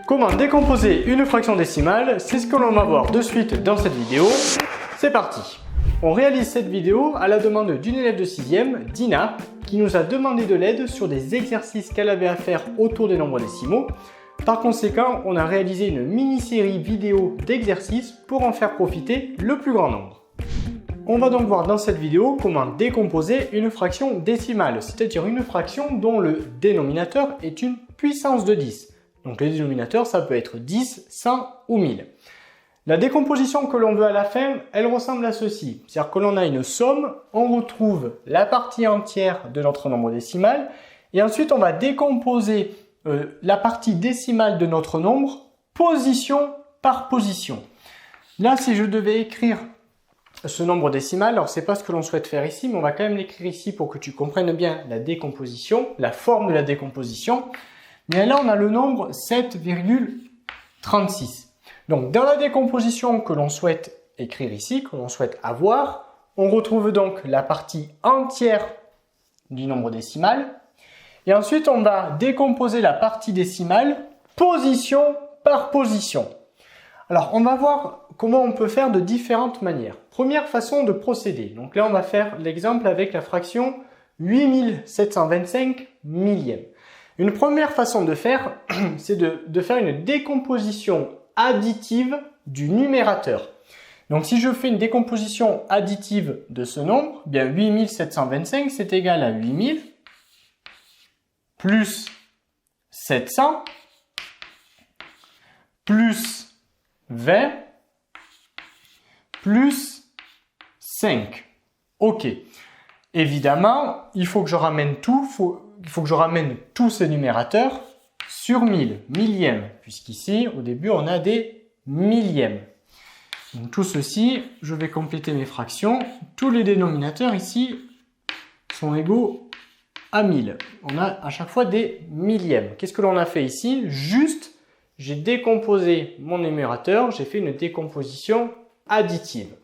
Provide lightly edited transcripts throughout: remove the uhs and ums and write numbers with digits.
Comment décomposer une fraction décimale, c'est ce que l'on va voir de suite dans cette vidéo. C'est parti! On réalise cette vidéo à la demande d'une élève de 6e, Dina, qui nous a demandé de l'aide sur des exercices qu'elle avait à faire autour des nombres décimaux. Par conséquent, on a réalisé une mini-série vidéo d'exercices pour en faire profiter le plus grand nombre. On va donc voir dans cette vidéo comment décomposer une fraction décimale, c'est-à-dire une fraction dont le dénominateur est une puissance de 10. Donc le dénominateur, ça peut être 10, 100 ou 1000. La décomposition que l'on veut à la fin, elle ressemble à ceci. C'est-à-dire que l'on a une somme, on retrouve la partie entière de notre nombre décimal, et ensuite on va décomposer la partie décimale de notre nombre, position par position. Là, si je devais écrire ce nombre décimal, alors c'est pas ce que l'on souhaite faire ici, mais on va quand même l'écrire ici pour que tu comprennes bien la décomposition, la forme de la décomposition. Bien là, on a le nombre 7,36. Donc, dans la décomposition que l'on souhaite écrire ici, que l'on souhaite avoir, on retrouve donc la partie entière du nombre décimal. Et ensuite, on va décomposer la partie décimale position par position. Alors, on va voir comment on peut faire de différentes manières. Première façon de procéder. Donc là, on va faire l'exemple avec la fraction 8725 millièmes. Une première façon de faire, c'est de faire une décomposition additive du numérateur. Donc si je fais une décomposition additive de ce nombre, bien 8725 c'est égal à 8000 plus 700 plus 20 plus 5. Ok. Évidemment, il faut que je ramène tout, il faut que je ramène tous ces numérateurs sur 1000, millièmes, puisqu'ici, au début, on a des millièmes. Donc tout ceci, je vais compléter mes fractions. Tous les dénominateurs ici sont égaux à 1000. On a à chaque fois des millièmes. Qu'est-ce que l'on a fait ici? Juste, j'ai décomposé mon numérateur, j'ai fait une décomposition additive.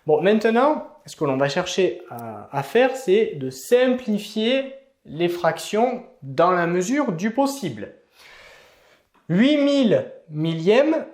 Bon, maintenant, ce que l'on va chercher à faire, c'est de simplifier les fractions dans la mesure du possible. 8000 millièmes,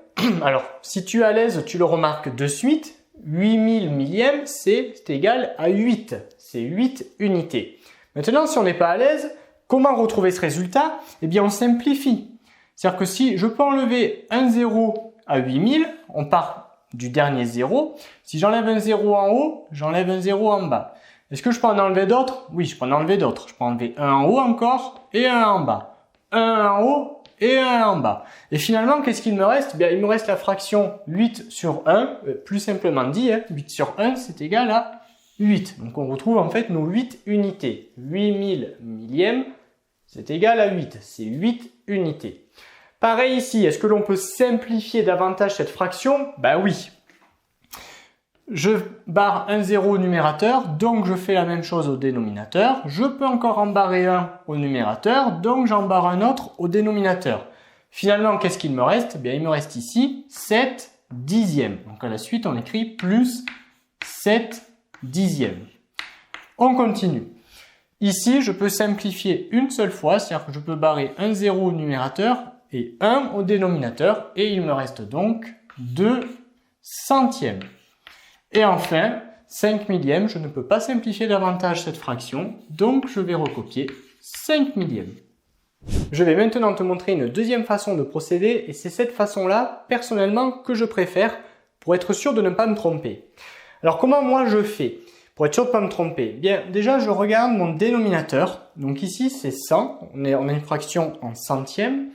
alors si tu es à l'aise, tu le remarques de suite, 8000 millièmes, c'est égal à 8, c'est 8 unités. Maintenant, si on n'est pas à l'aise, comment retrouver ce résultat? Eh bien, on simplifie. C'est-à-dire que si je peux enlever un 0 à 8000, on part du dernier 0. Si j'enlève un 0 en haut, j'enlève un 0 en bas. Est-ce que je peux en enlever d'autres? Oui, je peux en enlever d'autres. Je peux enlever un en haut encore et un en bas. Un en haut et un en bas. Et finalement, qu'est-ce qu'il me reste? Bien, il me reste la fraction 8 sur 1. Plus simplement dit, 8 sur 1, c'est égal à 8. Donc, on retrouve en fait nos 8 unités. 8000 millièmes, c'est égal à 8. C'est 8 unités. Pareil ici, est-ce que l'on peut simplifier davantage cette fraction? Ben oui. Je barre un 0 au numérateur, donc je fais la même chose au dénominateur. Je peux encore en barrer un au numérateur, donc j'en barre un autre au dénominateur. Finalement, qu'est-ce qu'il me reste? Bien, il me reste ici 7 dixièmes. Donc à la suite, on écrit plus 7 dixièmes. On continue. Ici, je peux simplifier une seule fois, c'est-à-dire que je peux barrer un 0 au numérateur et 1 au dénominateur, et il me reste donc 2 centièmes. Et enfin, 5 millièmes, je ne peux pas simplifier davantage cette fraction, donc je vais recopier 5 millièmes. Je vais maintenant te montrer une deuxième façon de procéder, et c'est cette façon-là, personnellement, que je préfère, pour être sûr de ne pas me tromper. Alors comment moi je fais pour être sûr de ne pas me tromper? Bien, déjà je regarde mon dénominateur, donc ici c'est 100, on a une fraction en centièmes.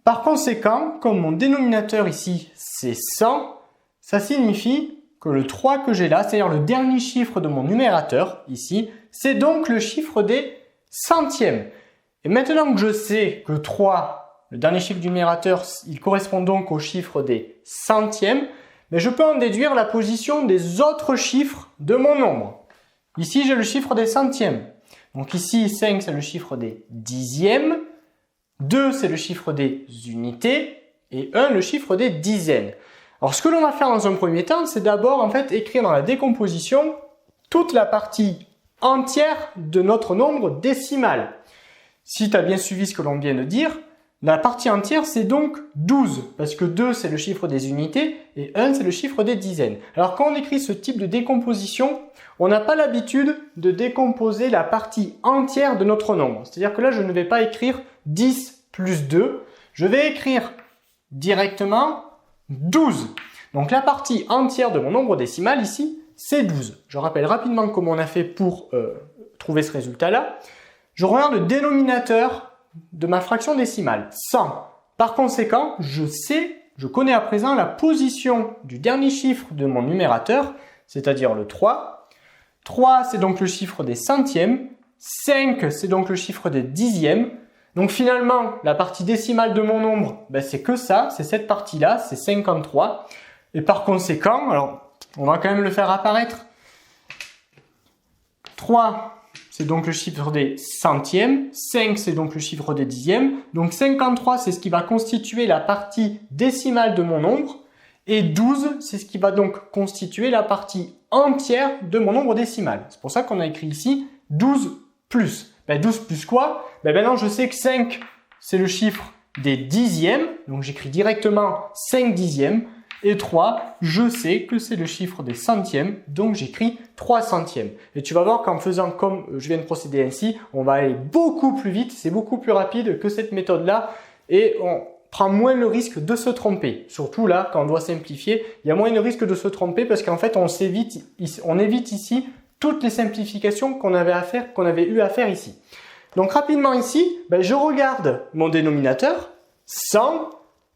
Par conséquent, comme mon dénominateur ici c'est 100, ça signifie que le 3 que j'ai là, c'est-à-dire le dernier chiffre de mon numérateur ici, c'est donc le chiffre des centièmes. Et maintenant que je sais que 3, le dernier chiffre du numérateur, il correspond donc au chiffre des centièmes, mais je peux en déduire la position des autres chiffres de mon nombre. Ici, j'ai le chiffre des centièmes. Donc ici, 5, c'est le chiffre des dixièmes. 2, c'est le chiffre des unités, et 1, le chiffre des dizaines. Alors, ce que l'on va faire dans un premier temps, c'est d'abord, en fait, écrire dans la décomposition toute la partie entière de notre nombre décimal. Si tu as bien suivi ce que l'on vient de dire, La partie entière, c'est donc 12, parce que 2, c'est le chiffre des unités, et 1, c'est le chiffre des dizaines. Alors, quand on écrit ce type de décomposition, on n'a pas l'habitude de décomposer la partie entière de notre nombre. C'est-à-dire que là, je ne vais pas écrire 10 plus 2, je vais écrire directement 12. Donc, la partie entière de mon nombre décimal, ici, c'est 12. Je rappelle rapidement comment on a fait pour trouver ce résultat-là. Je regarde le dénominateur de ma fraction décimale, 100. Par conséquent, je connais à présent la position du dernier chiffre de mon numérateur, c'est-à-dire le 3. 3, c'est donc le chiffre des centièmes. 5, c'est donc le chiffre des dixièmes. Donc finalement, la partie décimale de mon nombre, c'est que ça, c'est cette partie-là, c'est 53. Et par conséquent, alors on va quand même le faire apparaître. 3, c'est donc le chiffre des centièmes. 5, c'est donc le chiffre des dixièmes. Donc 53, c'est ce qui va constituer la partie décimale de mon nombre. Et 12, c'est ce qui va donc constituer la partie entière de mon nombre décimal. C'est pour ça qu'on a écrit ici 12 plus. 12 plus quoi? Maintenant, je sais que 5, c'est le chiffre des dixièmes. Donc j'écris directement 5 dixièmes. Et 3, je sais que c'est le chiffre des centièmes, donc j'écris 3 centièmes. Et tu vas voir qu'en faisant comme je viens de procéder ainsi, on va aller beaucoup plus vite, c'est beaucoup plus rapide que cette méthode-là, et on prend moins le risque de se tromper. Surtout là, quand on doit simplifier, il y a moins de risque de se tromper parce qu'en fait, on évite ici toutes les simplifications qu'on avait eu à faire ici. Donc rapidement ici, je regarde mon dénominateur, 100.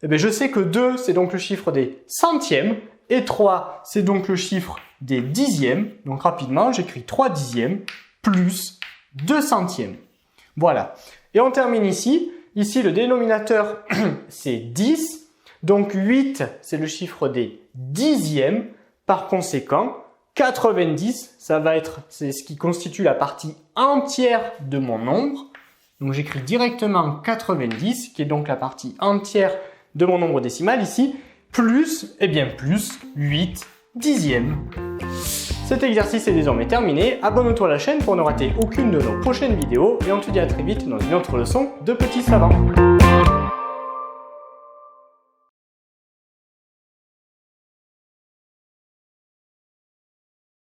Je sais que 2, c'est donc le chiffre des centièmes, et 3, c'est donc le chiffre des dixièmes. Donc rapidement, j'écris 3 dixièmes plus 2 centièmes. Voilà. Et on termine ici. Ici, le dénominateur, c'est 10. Donc 8, c'est le chiffre des dixièmes. Par conséquent, 90, c'est ce qui constitue la partie entière de mon nombre. Donc j'écris directement 90, qui est donc la partie entière de mon nombre décimal ici, plus 8 dixièmes. Cet exercice est désormais terminé. Abonne-toi à la chaîne pour ne rater aucune de nos prochaines vidéos et on te dit à très vite dans une autre leçon de petits savants.